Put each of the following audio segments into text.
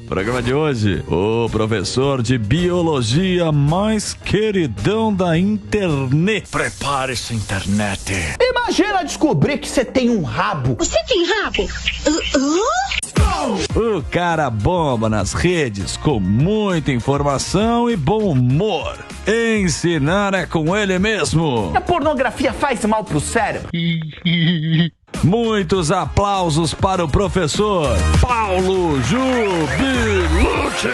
Programa de hoje, o professor de biologia mais queridão da internet. Prepare-se, internet. Imagina descobrir que você tem um rabo. Você tem rabo? O cara bomba nas redes com muita informação e bom humor. Ensinar é com ele mesmo. A pornografia faz mal pro cérebro? Muitos aplausos para o professor Paulo Jubilucci.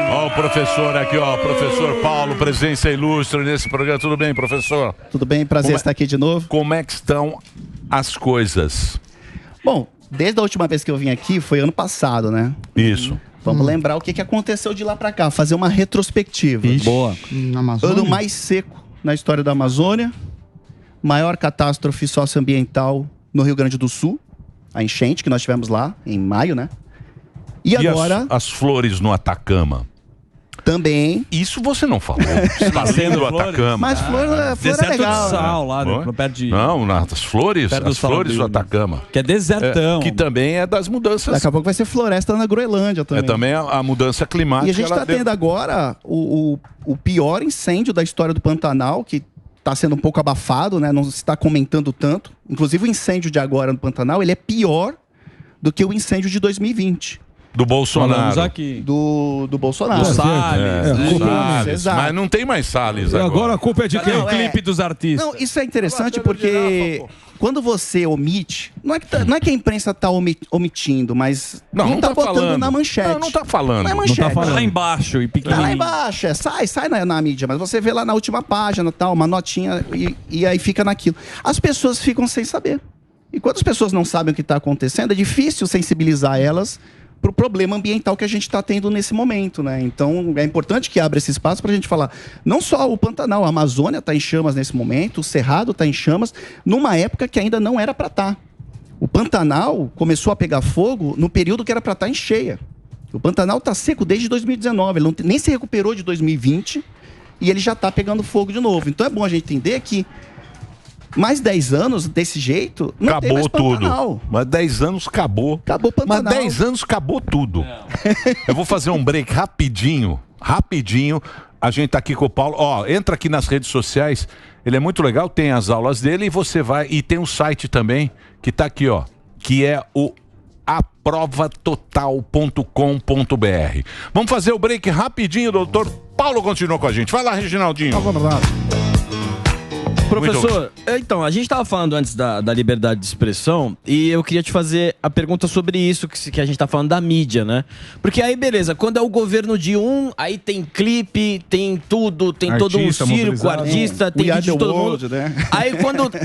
Ó, o professor aqui, ó, professor Paulo, presença ilustre nesse programa. Tudo bem, professor? Tudo bem, prazer estar aqui de novo. Como é que estão as coisas? Bom, desde a última vez que eu vim aqui, foi ano passado, né? Isso. Vamos lembrar o que aconteceu de lá pra cá, fazer uma retrospectiva. Boa. Na Amazônia? Ano mais seco na história da Amazônia, maior catástrofe socioambiental no Rio Grande do Sul, a enchente que nós tivemos lá, em maio, né? E agora... as flores no Atacama? Também. Isso você não falou. Está sendo do Atacama. Mas flor é legal. Do Sal, lá, Oi? perto de... Não, as flores, Perto do as flores do Salvador, Atacama. Que é desertão. Que também é das mudanças. Daqui a pouco vai ser floresta na Groenlândia também. É também a mudança climática. E a gente está tendo agora o pior incêndio da história do Pantanal, que está sendo um pouco abafado, né? Não se está comentando tanto. Inclusive o incêndio de agora no Pantanal, ele é pior do que o incêndio de 2020. Do Bolsonaro. Falamos aqui. Do Bolsonaro. Do Salles. Salles. Exato. Mas não tem mais Salles E agora. agora a culpa é de quem? Tem o clipe dos artistas. Não, isso é interessante porque quando você omite, não é que a imprensa está omitindo, mas não está botando falando. na manchete. Não está falando. Não é Não manchete. tá falando lá embaixo e Tá pequenininho. lá embaixo, sai na mídia, mas você vê lá na última página, tal, uma notinha e aí fica naquilo. As pessoas ficam sem saber. E quando as pessoas não sabem o que está acontecendo, é difícil sensibilizar elas para o problema ambiental que a gente está tendo nesse momento, né? Então, é importante que abra esse espaço para a gente falar, não só o Pantanal, a Amazônia está em chamas nesse momento, o Cerrado está em chamas, numa época que ainda não era para estar. O Pantanal começou a pegar fogo no período que era para estar em cheia. O Pantanal está seco desde 2019, ele nem se recuperou de 2020 e ele já está pegando fogo de novo. Então, é bom a gente entender que mais 10 anos desse jeito, não tem mais Acabou Pantanal. tudo. Mas 10 anos acabou. Acabou o Pantanal. Mas 10 anos acabou tudo. Eu vou fazer um break rapidinho. A gente tá aqui com o Paulo. Ó, entra aqui nas redes sociais. Ele é muito legal, tem as aulas dele e você vai... E tem um site também, que tá aqui, ó. Que é o aprovatotal.com.br. Vamos fazer o break rapidinho, doutor Paulo continua com a gente. Vai lá, Reginaldinho. Vamos lá. Professor, então, a gente estava falando antes da liberdade de expressão e eu queria te fazer a pergunta sobre isso que a gente tá falando da mídia, né? Porque aí, beleza, quando é o governo de um, aí tem clipe, tem tudo, tem Artista, todo um circo, mobilizado. artista, tem We Are vídeo de the todo World, mundo. né? Aí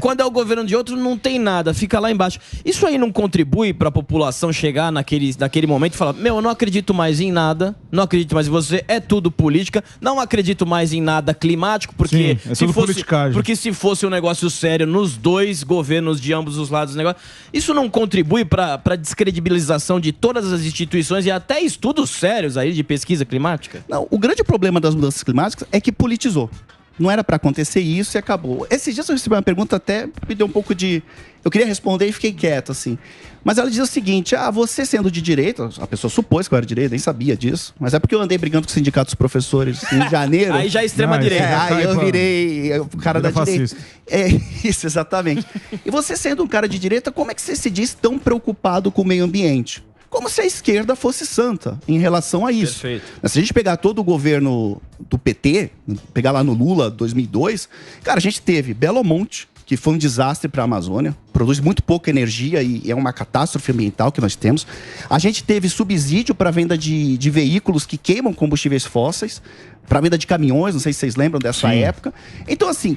quando é o governo de outro, não tem nada, fica lá embaixo. Isso aí não contribui para a população chegar naquele momento e falar, eu não acredito mais em nada, não acredito mais em você, é tudo política, não acredito mais em nada climático, porque Sim, é tudo politicagem. porque se fosse um negócio sério nos dois governos de ambos os lados do negócio, isso não contribui para a descredibilização de todas as instituições e até estudos sérios aí de pesquisa climática? Não, o grande problema das mudanças climáticas é que politizou. Não era para acontecer isso e acabou. Esses dias eu recebi uma pergunta, até me deu um pouco de... Eu queria responder e fiquei quieto, assim. Mas ela dizia o seguinte, você sendo de direita, a pessoa supôs que eu era de direita, nem sabia disso, mas é porque eu andei brigando com o sindicato dos professores em janeiro. Aí já é extrema-direita. Aí eu virei o cara da direita. Fascista. É isso, exatamente. E você sendo um cara de direita, como é que você se diz tão preocupado com o meio ambiente? Como se a esquerda fosse santa em relação a isso. Perfeito. Se a gente pegar todo o governo do PT, pegar lá no Lula, 2002, cara, a gente teve Belo Monte, que foi um desastre para a Amazônia, produz muito pouca energia e é uma catástrofe ambiental que nós temos. A gente teve subsídio para venda de veículos que queimam combustíveis fósseis, para venda de caminhões, não sei se vocês lembram dessa época. Então, assim,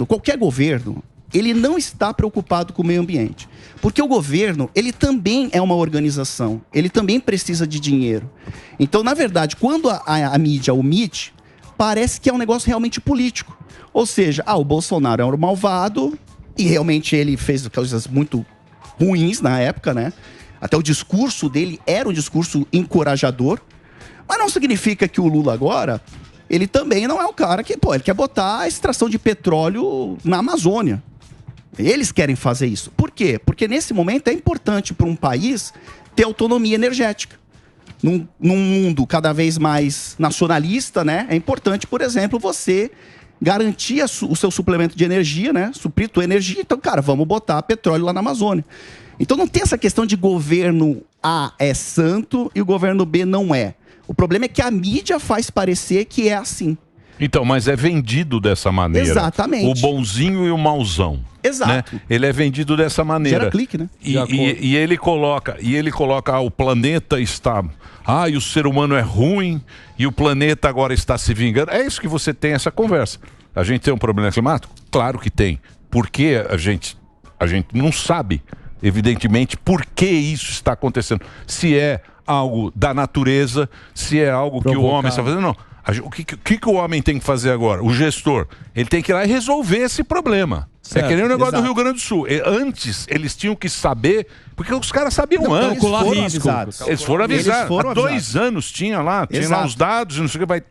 qualquer governo, ele não está preocupado com o meio ambiente. Porque o governo, ele também é uma organização, ele também precisa de dinheiro. Então, na verdade, quando a mídia omite, parece que é um negócio realmente político. Ou seja, o Bolsonaro é um malvado, e realmente ele fez coisas muito ruins na época, né? Até o discurso dele era um discurso encorajador, mas não significa que o Lula agora, ele também não é um cara que, ele quer botar a extração de petróleo na Amazônia. Eles querem fazer isso. Por quê? Porque nesse momento é importante para um país ter autonomia energética. num mundo cada vez mais nacionalista, né? É importante, por exemplo, você garantir o seu suplemento de energia, né? Suprir tua energia. Então, cara, vamos botar petróleo lá na Amazônia. Então não tem essa questão de governo A é santo e o governo B não é. O problema é que a mídia faz parecer que é assim. Então, mas é vendido dessa maneira. Exatamente. O bonzinho e o mauzão. Exato. Né? Ele é vendido dessa maneira. Gera clique, né? E ele coloca, o planeta está... e o ser humano é ruim e o planeta agora está se vingando. É isso que você tem essa conversa. A gente tem um problema climático? Claro que tem. Porque a gente não sabe, evidentemente, por que isso está acontecendo. Se é algo da natureza, se é algo que o homem está fazendo, não. O que o homem tem que fazer agora? O gestor, ele tem que ir lá e resolver esse problema. Certo, é que nem o negócio do Rio Grande do Sul. Antes, eles tinham que saber, porque os caras sabiam antes. Eles foram avisados. Há 2 anos tinha lá os dados, não sei o que,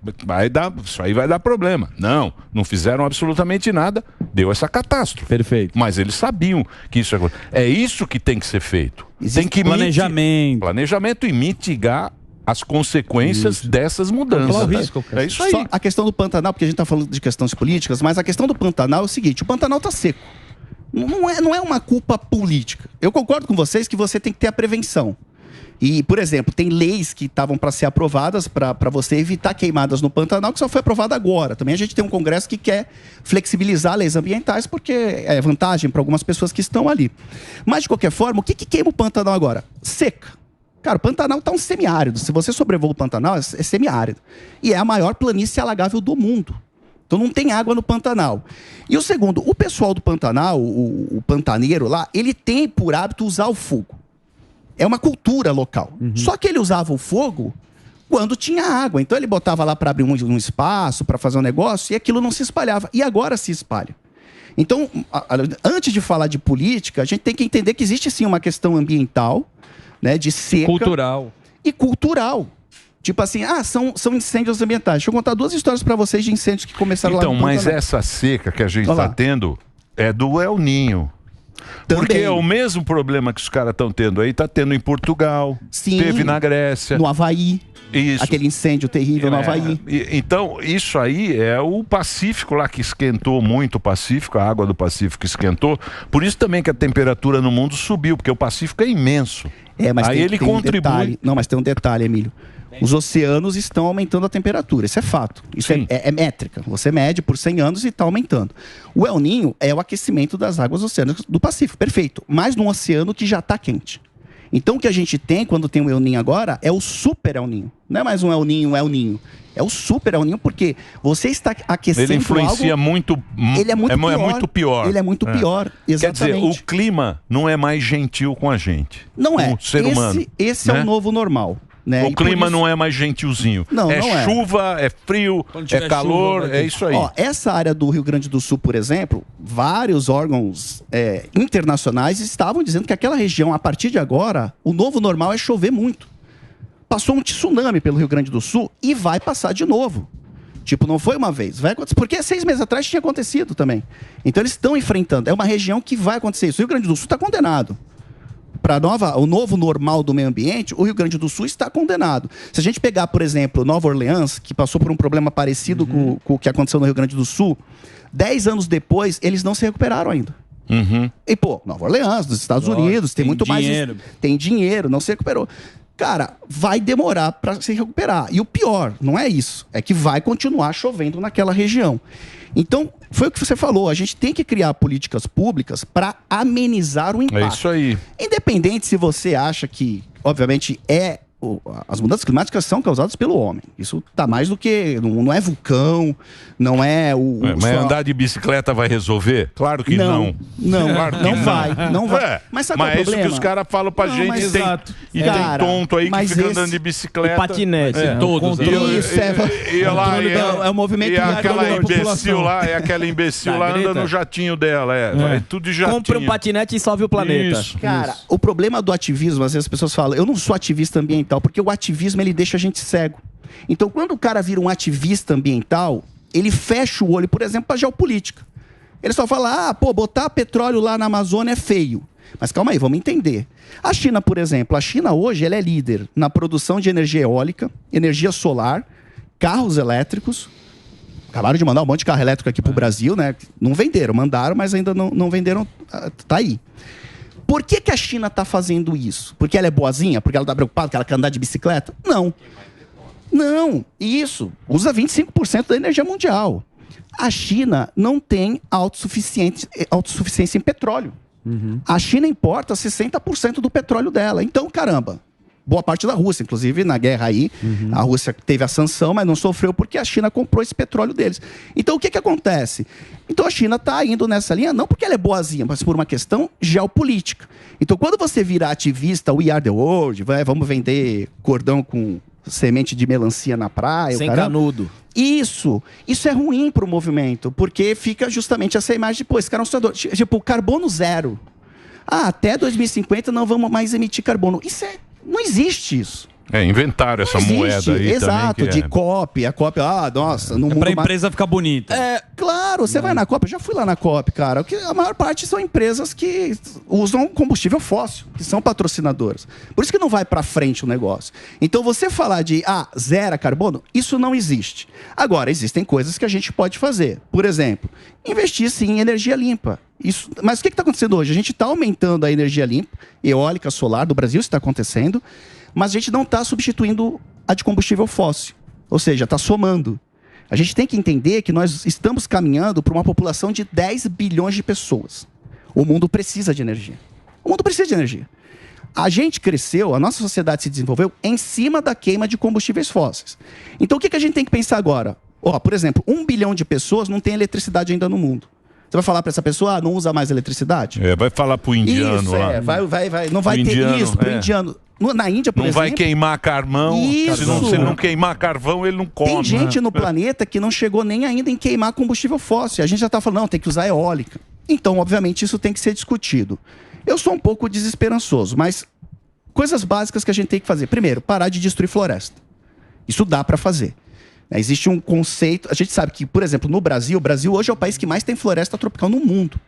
isso aí vai dar problema. Não fizeram absolutamente nada, deu essa catástrofe. Perfeito. Mas eles sabiam que isso é isso que tem que ser feito. Tem que planejamento e mitigar as consequências dessas mudanças. É isso aí. Só a questão do Pantanal, porque a gente está falando de questões políticas, mas a questão do Pantanal é o seguinte, o Pantanal está seco. Não é uma culpa política. Eu concordo com vocês que você tem que ter a prevenção. E, por exemplo, tem leis que estavam para ser aprovadas para você evitar queimadas no Pantanal, que só foi aprovada agora. Também a gente tem um Congresso que quer flexibilizar leis ambientais, porque é vantagem para algumas pessoas que estão ali. Mas, de qualquer forma, o que queima o Pantanal agora? Seca. Cara, o Pantanal está um semiárido. Se você sobrevoa o Pantanal, é semiárido. E é a maior planície alagável do mundo. Então não tem água no Pantanal. E o segundo, o pessoal do Pantanal, o pantaneiro lá, ele tem por hábito usar o fogo. É uma cultura local. Só que ele usava o fogo quando tinha água. Então ele botava lá para abrir um espaço, para fazer um negócio, e aquilo não se espalhava. E agora se espalha. Então, antes de falar de política, a gente tem que entender que existe sim uma questão ambiental, né, de seca. Cultural. E cultural. Tipo assim, são incêndios ambientais. Deixa eu contar 2 histórias para vocês de incêndios que começaram lá no Pantanal. Mas essa seca que a gente está tendo é do El Niño. Porque é o mesmo problema que os caras estão tendo aí, está tendo em Portugal, teve na Grécia. No Havaí. Isso. Aquele incêndio terrível no Havaí. Então, isso aí é o Pacífico lá que esquentou muito o Pacífico, a água do Pacífico esquentou. Por isso também que a temperatura no mundo subiu, porque o Pacífico é imenso. Mas aí ele contribui. Detalhe. Não, mas tem um detalhe, Emílio. Os oceanos estão aumentando a temperatura, isso é fato. Isso é métrica. Você mede por 100 anos e está aumentando. O El Niño é o aquecimento das águas oceânicas do Pacífico, perfeito. Mas num oceano que já está quente. Então o que a gente tem quando tem o El Niño agora é o super El Niño. Não é mais um El Niño. É o super El Niño porque você está aquecendo ele influencia algo, muito. Ele é muito pior. Ele é muito pior, exatamente. Quer dizer, o clima não é mais gentil com a gente. Não é. O ser humano. Esse é o novo normal. Né? O clima não é mais gentilzinho. Não é chuva, é frio, é calor, chuva, é isso aí. Essa área do Rio Grande do Sul, por exemplo, vários órgãos internacionais estavam dizendo que aquela região, a partir de agora, o novo normal é chover muito. Passou um tsunami pelo Rio Grande do Sul e vai passar de novo. Tipo, não foi uma vez. Vai acontecer. Porque 6 meses atrás tinha acontecido também. Então eles estão enfrentando. É uma região que vai acontecer isso. O Rio Grande do Sul está condenado. Para o novo normal do meio ambiente, o Rio Grande do Sul está condenado. Se a gente pegar, por exemplo, Nova Orleans, que passou por um problema parecido com o que aconteceu no Rio Grande do Sul, 10 anos depois, eles não se recuperaram ainda. E, Nova Orleans, dos Estados Unidos, tem muito dinheiro. Mais... Tem dinheiro, não se recuperou. Cara, vai demorar para se recuperar. E o pior, não é isso. É que vai continuar chovendo naquela região. Então, foi o que você falou. A gente tem que criar políticas públicas para amenizar o impacto. É isso aí. Independente se você acha que, obviamente, as mudanças climáticas são causadas pelo homem. Isso tá mais do que... Não é vulcão, não é o... Mas andar de bicicleta vai resolver? Claro que não. Claro que não vai. Mas sabe qual é o problema? É isso que os caras falam pra gente. Tem tonto aí que fica andando de bicicleta. E patinete. Todos. É o movimento... E aquela imbecil lá anda no jatinho dela. Vai tudo de jatinho. Compre um patinete e salve o planeta. Cara, o problema do ativismo, às vezes as pessoas falam, eu não sou ativista ambiental, porque o ativismo ele deixa a gente cego. Então, quando o cara vira um ativista ambiental, ele fecha o olho, por exemplo, para a geopolítica. Ele só fala, botar petróleo lá na Amazônia é feio. Mas calma aí, vamos entender. A China, por exemplo, a China hoje ela é líder na produção de energia eólica, energia solar, carros elétricos. Acabaram de mandar um monte de carro elétrico aqui pro Brasil, né? Não venderam, mandaram, mas ainda não venderam. Tá aí. Por que a China tá fazendo isso? Porque ela é boazinha? Porque ela tá preocupada que ela quer andar de bicicleta? Não. Não. Isso. Usa 25% da energia mundial. A China não tem autossuficiência em petróleo. A China importa 60% do petróleo dela. Então, caramba, boa parte da Rússia, inclusive na guerra aí, a Rússia teve a sanção, mas não sofreu porque a China comprou esse petróleo deles. Então, o que acontece? Então, a China está indo nessa linha, não porque ela é boazinha, mas por uma questão geopolítica. Então, quando você vira ativista, we are the world, vamos vender cordão com semente de melancia na praia... Sem canudo. Isso é ruim para o movimento, porque fica justamente essa imagem de, pô, esse cara é um sonhador. Tipo, carbono zero. Até 2050 não vamos mais emitir carbono. Não existe isso. Inventaram essa moeda aí. Exato, também, de COP. A COP, nossa, no mundo... Pra empresa ficar bonita. Claro, você vai na COP, eu já fui lá na COP, cara. A maior parte são empresas que usam combustível fóssil, que são patrocinadoras. Por isso que não vai pra frente o negócio. Então, você falar de, zero carbono, isso não existe. Agora, existem coisas que a gente pode fazer. Por exemplo, investir, sim, em energia limpa. Mas o que está acontecendo hoje? A gente está aumentando a energia limpa, eólica, solar, do Brasil isso está acontecendo, mas a gente não está substituindo a de combustível fóssil. Ou seja, está somando. A gente tem que entender que nós estamos caminhando para uma população de 10 bilhões de pessoas. O mundo precisa de energia. O mundo precisa de energia. A gente cresceu, a nossa sociedade se desenvolveu em cima da queima de combustíveis fósseis. Então, o que a gente tem que pensar agora? Por exemplo, 1 bilhão de pessoas não tem eletricidade ainda no mundo. Você vai falar para essa pessoa, não usa mais eletricidade? Vai falar pro indiano isso, lá. Vai. Não vai ter indiano, isso pro indiano. Na Índia, por exemplo... Não vai queimar carvão. Isso. Se não queimar carvão, ele não come. Tem gente no planeta que não chegou nem ainda em queimar combustível fóssil. A gente já está falando, não, tem que usar eólica. Então, obviamente, isso tem que ser discutido. Eu sou um pouco desesperançoso, mas coisas básicas que a gente tem que fazer. Primeiro, parar de destruir floresta. Isso dá para fazer. Existe um conceito... A gente sabe que, por exemplo, no Brasil... O Brasil hoje é o país que mais tem floresta tropical no mundo.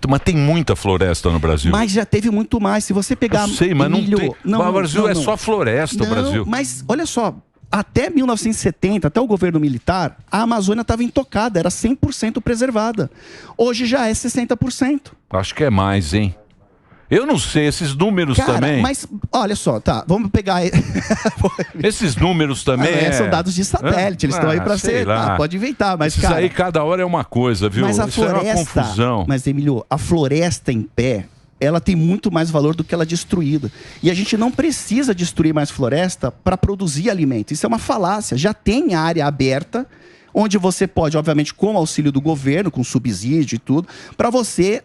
Mas tem muita floresta no Brasil. Mas já teve muito mais. Se você pegar... Eu sei, mas Emílio, não tem... O Brasil é só floresta, o Brasil. Mas, olha só... Até 1970, até o governo militar, a Amazônia estava intocada. Era 100% preservada. Hoje já é 60%. Acho que é mais, hein? Eu não sei, esses números também... Mas, olha só, tá, vamos pegar... Esses números também são dados de satélite, eles estão aí para ser... pode inventar, mas, cara... Isso aí, cada hora é uma coisa, viu? Mas a floresta... é uma confusão. Mas, Emílio, a floresta em pé, ela tem muito mais valor do que ela destruída. E a gente não precisa destruir mais floresta para produzir alimento. Isso é uma falácia. Já tem área aberta, onde você pode, obviamente, com o auxílio do governo, com subsídio e tudo, para você...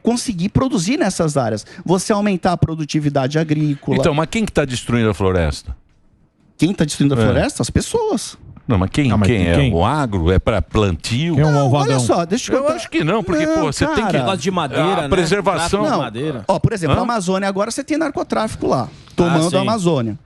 conseguir produzir nessas áreas. Você aumentar a produtividade agrícola. Então, mas quem que está destruindo a floresta? Quem está destruindo a floresta? As pessoas. Não, mas quem é? O agro? É para plantio? Quem é um malvadão? Olha só, deixa eu contar. Eu acho que não, porque você tem que... Negócio de madeira, a preservação... De madeira. Por exemplo, na Amazônia agora você tem narcotráfico lá, tomando a Amazônia.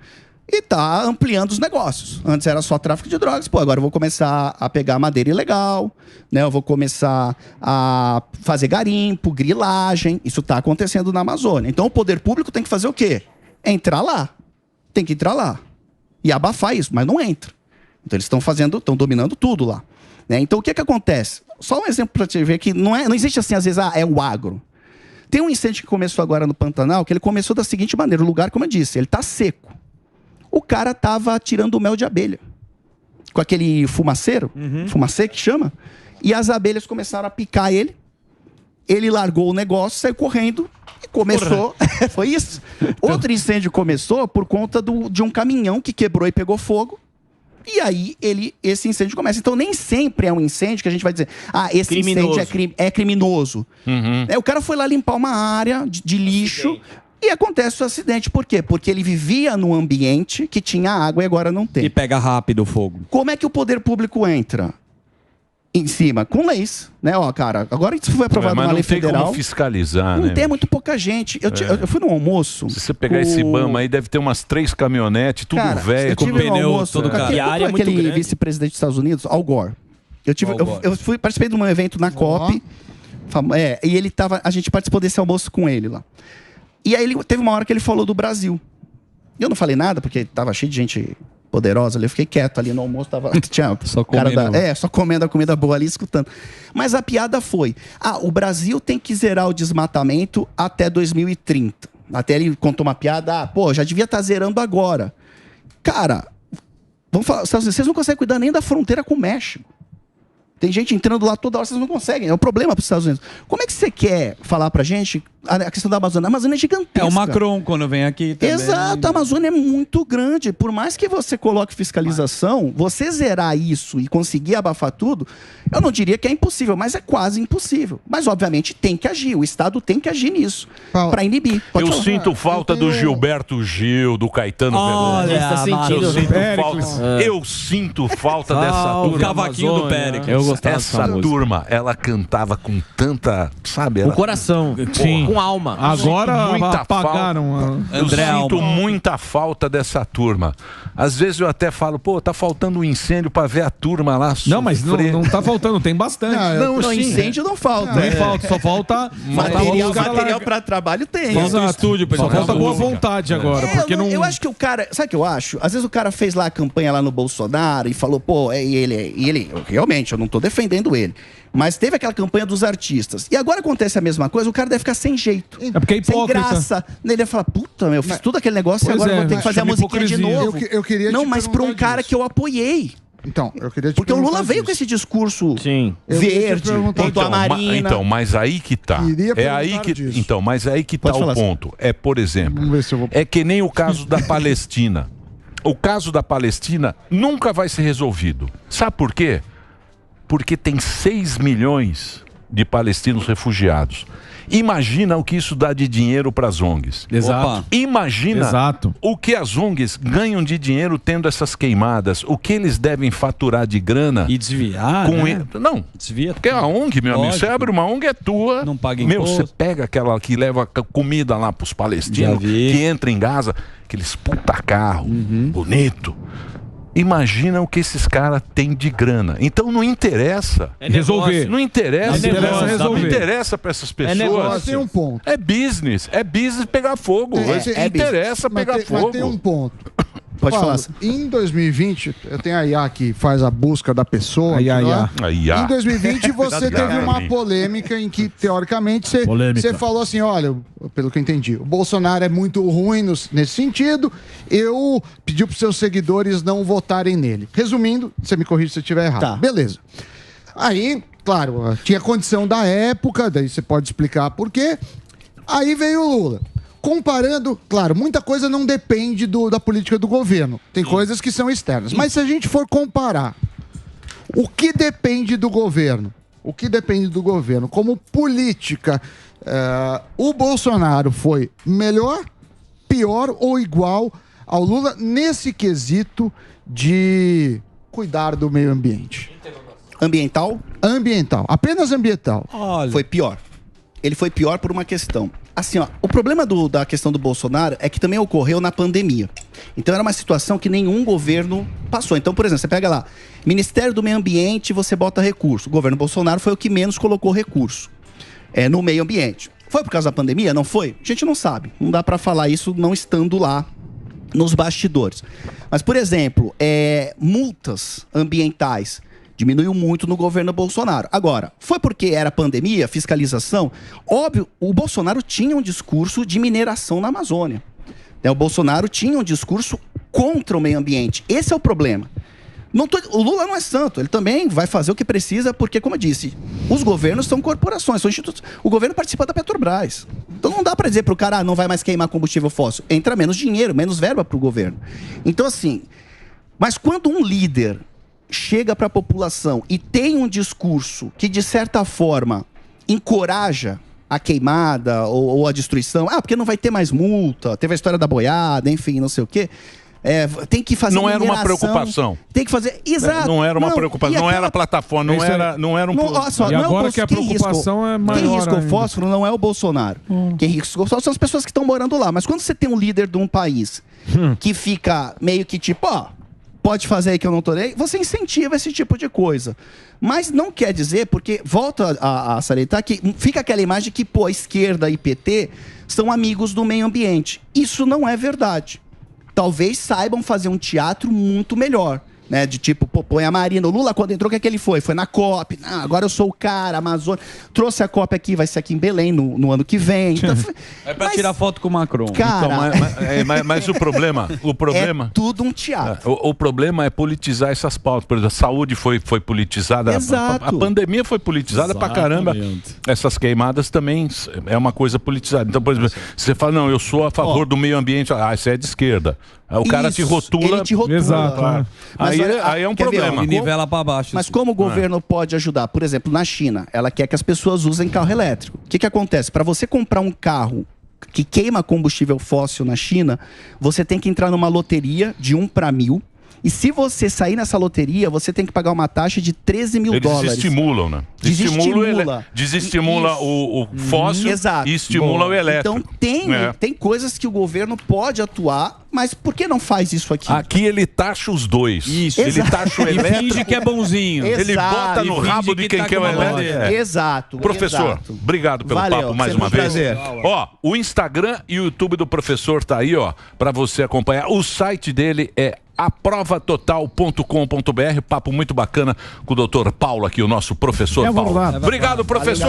E tá ampliando os negócios. Antes era só tráfico de drogas. Agora eu vou começar a pegar madeira ilegal, né? Eu vou começar a fazer garimpo, grilagem. Isso tá acontecendo na Amazônia. Então o poder público tem que fazer o quê? Entrar lá. Tem que entrar lá. E abafar isso, mas não entra. Então eles estão dominando tudo lá. Né? Então o que acontece? Só um exemplo para te ver que não existe assim, às vezes, é o agro. Tem um incêndio que começou agora no Pantanal, que ele começou da seguinte maneira. O lugar, como eu disse, ele tá seco. O cara tava tirando o mel de abelha. Com aquele fumaceiro, fumacê que chama. E as abelhas começaram a picar ele. Ele largou o negócio, saiu correndo e começou... Foi isso. Outro incêndio começou por conta de um caminhão que quebrou e pegou fogo. E aí, esse incêndio começa. Então, nem sempre é um incêndio que a gente vai dizer... esse incêndio é criminoso. O cara foi lá limpar uma área de lixo... E acontece o acidente. Por quê? Porque ele vivia num ambiente que tinha água e agora não tem. E pega rápido o fogo. Como é que o poder público entra? Em cima, com leis. Né? Cara, agora isso foi aprovado numa lei federal. Não tem como fiscalizar, Não tem, muito pouca gente. Eu fui num almoço... Se você pegar esse Ibama aí, deve ter umas 3 caminhonetes, tudo velho, com pneu todo cara. E a área é muito grande. Vice-presidente dos Estados Unidos, Al Gore. Eu participei de um evento na COP... E ele tava. A gente participou desse almoço com ele lá. E aí teve uma hora que ele falou do Brasil. Eu não falei nada, porque tava cheio de gente poderosa ali. Eu fiquei quieto ali no almoço. Tinha Só cara comendo. só comendo a comida boa ali, escutando. Mas a piada foi: o Brasil tem que zerar o desmatamento até 2030. Até ele contou uma piada, já devia estar zerando agora. Cara, vamos falar, vocês não conseguem cuidar nem da fronteira com o México. Tem gente entrando lá toda hora, vocês não conseguem. É um problema para os Estados Unidos. Como é que você quer falar pra gente a questão da Amazônia? A Amazônia é gigantesca. É o Macron quando vem aqui também. Exato, a Amazônia é muito grande. Por mais que você coloque fiscalização, você zerar isso e conseguir abafar tudo, eu não diria que é impossível, mas é quase impossível. Mas, obviamente, tem que agir. O Estado tem que agir nisso para inibir. Pode Eu falar. sinto falta do Gilberto Gil, do Caetano Veloso. Eu sinto falta dessa turma. O cavaquinho do Péricles. Eu gostava Essa turma, ela cantava com tanta, sabe? O coração. Sim. Com alma. Agora muita apagaram. Eu sinto muita falta dessa turma. Às vezes eu até falo, tá faltando um incêndio pra ver a turma lá sofrer. Não, mas não tá faltando, tem bastante. Não, incêndio não falta. Nem falta, só falta material para trabalho tem. Falta o estúdio, só falta boa vontade agora. Porque eu acho que o cara, sabe o que eu acho? Às vezes o cara fez lá a campanha lá no Bolsonaro e falou, ele realmente, eu não tô defendendo ele. Mas teve aquela campanha dos artistas. E agora acontece a mesma coisa, o cara deve ficar sem jeito. É porque é hipócrita. Sem graça. Ele vai falar, eu fiz tudo aquele negócio e agora vou ter que fazer a musiquinha de novo. Eu queria não, mas pra um cara que eu apoiei. Então, eu queria te Porque o Lula perguntar veio disso. com esse discurso Eu queria verde, te perguntar contra a Marina. Então, mas aí que tá. Queria É aí perguntar que, disso. então, mas aí que tá Pode falar o ponto. É, por exemplo, Vamos ver se eu vou... é que nem o caso da Palestina. O caso da Palestina nunca vai ser resolvido. Sabe por quê? Porque tem 6 milhões de palestinos refugiados. Imagina o que isso dá de dinheiro para as ONGs. Exato. Imagina Exato. o que as ONGs ganham de dinheiro tendo essas queimadas, o que eles devem faturar de grana. E desviar, com né? Não, Desvia. porque a ONG, meu amigo, você abre uma ONG, é tua. Não paga Meu, imposto. você pega aquela que leva comida lá pros palestinos, Já vi. que entra em Gaza, aqueles puta carro, bonito. Imagina o que esses caras têm de grana. Então não interessa. Resolver. Não interessa. Não Não interessa para essas pessoas. Mas tem um ponto. É business pegar fogo. Interessa pegar fogo. Mas tem um ponto. Pode Paulo, falar. em 2020, eu tenho a IA que faz a busca da pessoa. A IA. Em 2020, você teve uma polêmica em que, teoricamente, você falou assim, olha, pelo que eu entendi, o Bolsonaro é muito ruim nesse sentido, eu pedi para os seus seguidores não votarem nele. Resumindo, você me corrige se eu estiver errado. Tá. Beleza. Aí, claro, tinha condição da época, daí você pode explicar por quê. Aí veio o Lula. Comparando, claro, muita coisa não depende da política do governo. Tem coisas que são externas. Mas se a gente for comparar o que depende do governo, como política, o Bolsonaro foi melhor, pior ou igual ao Lula nesse quesito de cuidar do meio ambiente? Ambiental? Ambiental, apenas ambiental. Foi pior. Ele foi pior por uma questão. Assim, o problema da questão do Bolsonaro é que também ocorreu na pandemia. Então era uma situação que nenhum governo passou. Então, por exemplo, você pega lá, Ministério do Meio Ambiente, você bota recurso. O governo Bolsonaro foi o que menos colocou recurso no meio ambiente. Foi por causa da pandemia? Não foi? A gente não sabe. Não dá pra falar isso não estando lá nos bastidores. Mas, por exemplo, multas ambientais diminuiu muito no governo Bolsonaro. Agora, foi porque era pandemia, fiscalização? Óbvio, o Bolsonaro tinha um discurso de mineração na Amazônia. O Bolsonaro tinha um discurso contra o meio ambiente. Esse é o problema. O Lula não é santo, ele também vai fazer o que precisa, porque, como eu disse, os governos são corporações, são institutos. O governo participa da Petrobras. Então não dá para dizer para o cara, não vai mais queimar combustível fóssil. Entra menos dinheiro, menos verba para o governo. Então, assim, mas quando um líder chega para a população e tem um discurso que, de certa forma, encoraja a queimada ou a destruição, porque não vai ter mais multa, teve a história da boiada, enfim, não sei o quê. Tem que fazer não era uma preocupação. Tem que fazer, exato. Não era uma preocupação, não era plataforma, não era um e agora que a preocupação é maior. Quem riscou ainda. fósforo não é o Bolsonaro. Quem riscou fósforo são as pessoas que estão morando lá. Mas quando você tem um líder de um país que fica meio que tipo, pode fazer aí que eu não tô nem, você incentiva esse tipo de coisa. Mas não quer dizer, porque volto a salientar que fica aquela imagem que, pô, a esquerda e PT são amigos do meio ambiente. Isso não é verdade. Talvez saibam fazer um teatro muito melhor. Né, de tipo, pô, põe a Marina. O Lula, quando entrou, o que é que ele foi? Foi na COP. Ah, agora eu sou o cara, Amazônia. Trouxe a COP aqui, vai ser aqui em Belém no ano que vem. Então, é pra tirar foto com o Macron. Cara, então, mas o problema... É tudo um teatro. O problema é politizar essas pautas. Por exemplo, a saúde foi politizada. Exato. A pandemia foi politizada pra caramba. Essas queimadas também é uma coisa politizada. Então, por exemplo, você fala, não, eu sou a favor do meio ambiente. Ah, você é de esquerda. Aí o cara te rotula. Ele te rotula. Exato. Claro. Aí é um problema. E nivela pra baixo. Mas como o governo pode ajudar? Por exemplo, na China, ela quer que as pessoas usem carro elétrico. O que acontece? Para você comprar um carro que queima combustível fóssil na China, você tem que entrar numa loteria de 1 para 1000. E se você sair nessa loteria, você tem que pagar uma taxa de 13 mil dólares. Eles estimulam, né? Desestimula o fóssil e estimula o elétrico. Então tem coisas que o governo pode atuar, mas por que não faz isso aqui? Aqui ele taxa os dois. Isso. Ele taxa o elétrico. E finge que é bonzinho. Ele bota no rabo de quem quer o elétrico. Exato. Professor, obrigado pelo papo mais uma vez. Ó, o Instagram e o YouTube do professor tá aí, ó, pra você acompanhar. O site dele é aprovatotal.com.br. Papo muito bacana com o doutor Paulo aqui, o nosso professor Paulo. Obrigado, professor.